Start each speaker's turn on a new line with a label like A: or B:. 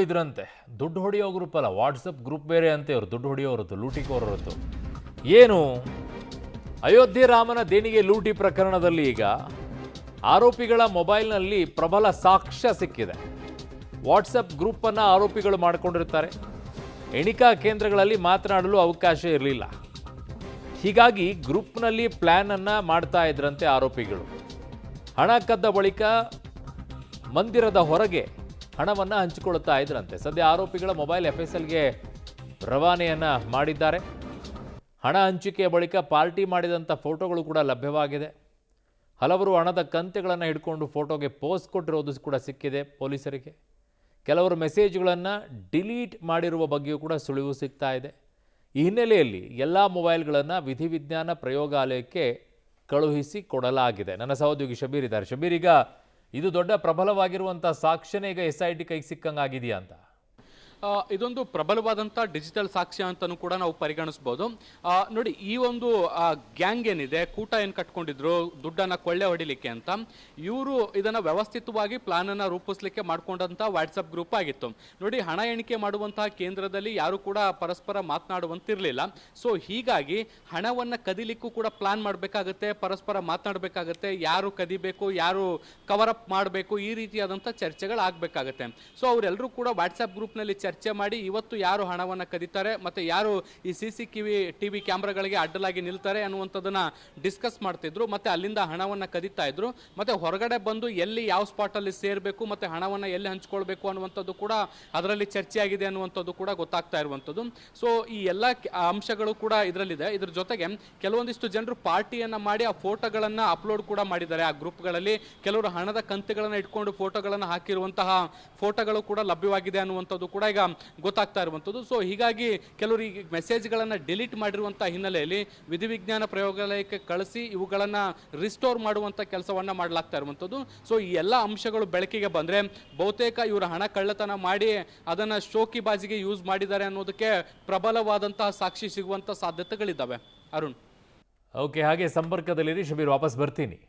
A: ಇದ್ರಂತೆ ದುಡ್ಡು ಹೊಡೆಯೋ ಗ್ರೂಪ್ ಅಲ್ಲ, ವಾಟ್ಸಪ್ ಗ್ರೂಪ್ ಬೇರೆ ಅಂತೆ. ಅವರು ದುಡ್ಡು ಹೊಡೆಯೋರದ್ದು, ಲೂಟಿಕೋರರದ್ದು. ಏನು ಅಯೋಧ್ಯೆ ರಾಮನ ದೇಣಿಗೆ ಲೂಟಿ ಪ್ರಕರಣದಲ್ಲಿ ಈಗ ಆರೋಪಿಗಳ ಮೊಬೈಲ್ನಲ್ಲಿ ಪ್ರಬಲ ಸಾಕ್ಷ್ಯ ಸಿಕ್ಕಿದೆ. ವಾಟ್ಸಪ್ ಗ್ರೂಪನ್ನು ಆರೋಪಿಗಳು ಮಾಡಿಕೊಂಡಿರ್ತಾರೆ. ಎಣಿಕಾ ಕೇಂದ್ರಗಳಲ್ಲಿ ಮಾತನಾಡಲು ಅವಕಾಶ ಇರಲಿಲ್ಲ. ಹೀಗಾಗಿ ಗ್ರೂಪ್ನಲ್ಲಿ ಪ್ಲ್ಯಾನ್ ಅನ್ನು ಮಾಡ್ತಾ ಇದ್ರಂತೆ ಆರೋಪಿಗಳು. ಹಣ ಕದ್ದ ಬಳಿಕ ಮಂದಿರದ ಹೊರಗೆ ಹಣವನ್ನು ಹಂಚಿಕೊಳ್ಳುತ್ತಾ ಇದ್ರಂತೆ. ಸದ್ಯ ಆರೋಪಿಗಳ ಮೊಬೈಲ್ FSLಗೆ ರವಾನೆಯನ್ನು ಮಾಡಿದ್ದಾರೆ. ಹಣ ಹಂಚಿಕೆಯ ಬಳಿಕ ಪಾರ್ಟಿ ಮಾಡಿದಂಥ ಫೋಟೋಗಳು ಕೂಡ ಲಭ್ಯವಾಗಿದೆ. ಹಲವರು ಹಣದ ಕಂತೆಗಳನ್ನು ಹಿಡ್ಕೊಂಡು ಫೋಟೋಗೆ ಪೋಸ್ಟ್ ಕೊಟ್ಟಿರೋದು ಕೂಡ ಸಿಕ್ಕಿದೆ ಪೊಲೀಸರಿಗೆ. ಕೆಲವರು ಮೆಸೇಜ್ಗಳನ್ನು ಡಿಲೀಟ್ ಮಾಡಿರುವ ಬಗ್ಗೆಯೂ ಕೂಡ ಸುಳಿವು ಸಿಗ್ತಾ ಇದೆ. ಈ ಹಿನ್ನೆಲೆಯಲ್ಲಿ ಎಲ್ಲ ಮೊಬೈಲ್ಗಳನ್ನು ವಿಧಿವಿಜ್ಞಾನ ಪ್ರಯೋಗಾಲಯಕ್ಕೆ ಕಳುಹಿಸಿ ಕೊಡಲಾಗಿದೆ. ನನ್ನ ಸಹೋದ್ಯೋಗಿ ಶಬೀರ್ ಇದ್ದಾರೆ. ಶಬೀರ್, ಈಗ ಇದು ದೊಡ್ಡ ಪ್ರಬಲವಾಗಿರುವಂಥ ಸಾಕ್ಷ್ಯನೇ ಈಗ SIT ಕೈಗೆ ಸಿಕ್ಕಂಗಾಗಿದೆಯಾ ಅಂತ?
B: ಇದೊಂದು ಪ್ರಬಲವಾದಂಥ ಡಿಜಿಟಲ್ ಸಾಕ್ಷ್ಯ ಅಂತಲೂ ಕೂಡ ನಾವು ಪರಿಗಣಿಸ್ಬೋದು. ನೋಡಿ, ಈ ಒಂದು ಗ್ಯಾಂಗ್ ಏನಿದೆ, ಕೂಟ ಏನು ಕಟ್ಕೊಂಡಿದ್ರು ದುಡ್ಡನ್ನು ಕೊಳ್ಳೆ ಹೊಡಿಲಿಕ್ಕೆ ಅಂತ, ಇವರು ಇದನ್ನು ವ್ಯವಸ್ಥಿತವಾಗಿ ಪ್ಲಾನನ್ನು ರೂಪಿಸಲಿಕ್ಕೆ ಮಾಡ್ಕೊಂಡಂಥ ವಾಟ್ಸಪ್ ಗ್ರೂಪ್ ಆಗಿತ್ತು. ನೋಡಿ, ಹಣ ಎಣಿಕೆ ಮಾಡುವಂತಹ ಕೇಂದ್ರದಲ್ಲಿ ಯಾರು ಕೂಡ ಪರಸ್ಪರ ಮಾತನಾಡುವಂತಿರಲಿಲ್ಲ. ಸೊ ಹೀಗಾಗಿ ಹಣವನ್ನು ಕದಿಲಿಕ್ಕೂ ಕೂಡ ಪ್ಲಾನ್ ಮಾಡಬೇಕಾಗತ್ತೆ, ಪರಸ್ಪರ ಮಾತನಾಡಬೇಕಾಗತ್ತೆ, ಯಾರು ಕದಿಬೇಕು, ಯಾರು ಕವರ್ ಅಪ್ ಮಾಡಬೇಕು, ಈ ರೀತಿಯಾದಂಥ ಚರ್ಚೆಗಳಾಗಬೇಕಾಗತ್ತೆ. ಸೊ ಅವರೆಲ್ಲರೂ ಕೂಡ ವಾಟ್ಸಪ್ ಗ್ರೂಪ್ನಲ್ಲಿ ಚರ್ಚೆ ಮಾಡಿ ಇವತ್ತು ಯಾರು ಹಣವನ್ನು ಕದೀತಾರೆ ಮತ್ತು ಯಾರು ಈ CCTV ಕ್ಯಾಮ್ರಾಗಳಿಗೆ ಅಡ್ಡಲಾಗಿ ನಿಲ್ತಾರೆ ಅನ್ನುವಂಥದ್ದನ್ನು ಡಿಸ್ಕಸ್ ಮಾಡ್ತಿದ್ರು. ಮತ್ತು ಅಲ್ಲಿಂದ ಹಣವನ್ನು ಕದೀತಾ ಇದ್ರು. ಮತ್ತು ಹೊರಗಡೆ ಬಂದು ಎಲ್ಲಿ ಯಾವ ಸ್ಪಾಟಲ್ಲಿ ಸೇರಬೇಕು ಮತ್ತು ಹಣವನ್ನು ಎಲ್ಲಿ ಹಂಚ್ಕೊಳ್ಬೇಕು ಅನ್ನುವಂಥದ್ದು ಕೂಡ ಅದರಲ್ಲಿ ಚರ್ಚೆ ಆಗಿದೆ ಅನ್ನುವಂಥದ್ದು ಕೂಡ ಗೊತ್ತಾಗ್ತಾ ಇರುವಂಥದ್ದು. ಸೊ ಈ ಎಲ್ಲ ಅಂಶಗಳು ಕೂಡ ಇದರಲ್ಲಿದೆ. ಇದ್ರ ಜೊತೆಗೆ ಕೆಲವೊಂದಿಷ್ಟು ಜನರು ಪಾರ್ಟಿಯನ್ನು ಮಾಡಿ ಆ ಫೋಟೋಗಳನ್ನು ಅಪ್ಲೋಡ್ ಕೂಡ ಮಾಡಿದ್ದಾರೆ. ಆ ಗ್ರೂಪ್ಗಳಲ್ಲಿ ಕೆಲವರು ಹಣದ ಕಂತೆಗಳನ್ನು ಇಟ್ಕೊಂಡು ಫೋಟೋಗಳನ್ನು ಹಾಕಿರುವಂತಹ ಫೋಟೋಗಳು ಕೂಡ ಲಭ್ಯವಾಗಿದೆ ಅನ್ನುವಂಥದ್ದು ಕೂಡ ಈಗ ಗೊತ್ತಾಗ್ತಾ ಇರುವಂಥದ್ದು. ಸೊ ಹೀಗಾಗಿ ಕೆಲವರು ಈ ಮೆಸೇಜ್ಗಳನ್ನು ಡಿಲೀಟ್ ಮಾಡಿರುವಂಥ ಹಿನ್ನೆಲೆಯಲ್ಲಿ ವಿಧಿವಿಜ್ಞಾನ ಪ್ರಯೋಗಾಲಯಕ್ಕೆ ಕಳಿಸಿ ಇವುಗಳನ್ನು ರಿಸ್ಟೋರ್ ಮಾಡುವಂಥ ಕೆಲಸವನ್ನು ಮಾಡಲಾಗ್ತಾ ಇರುವಂಥದ್ದು. ಸೊ ಈ ಎಲ್ಲ ಅಂಶಗಳು ಬೆಳಕಿಗೆ ಬಂದರೆ ಬಹುತೇಕ ಇವರು ಹಣ ಕಳ್ಳತನ ಮಾಡಿ ಅದನ್ನು ಶೋಕಿಬಾಜಿಗೆ ಯೂಸ್ ಮಾಡಿದ್ದಾರೆ ಅನ್ನೋದಕ್ಕೆ ಪ್ರಬಲವಾದಂತಹ ಸಾಕ್ಷಿ ಸಿಗುವಂಥ ಸಾಧ್ಯತೆಗಳಿದ್ದಾವೆ. ಅರುಣ್,
A: ಓಕೆ, ಹಾಗೆ ಸಂಪರ್ಕದಲ್ಲಿರಿ ಶಬೀರ್, ವಾಪಸ್ ಬರ್ತೀನಿ.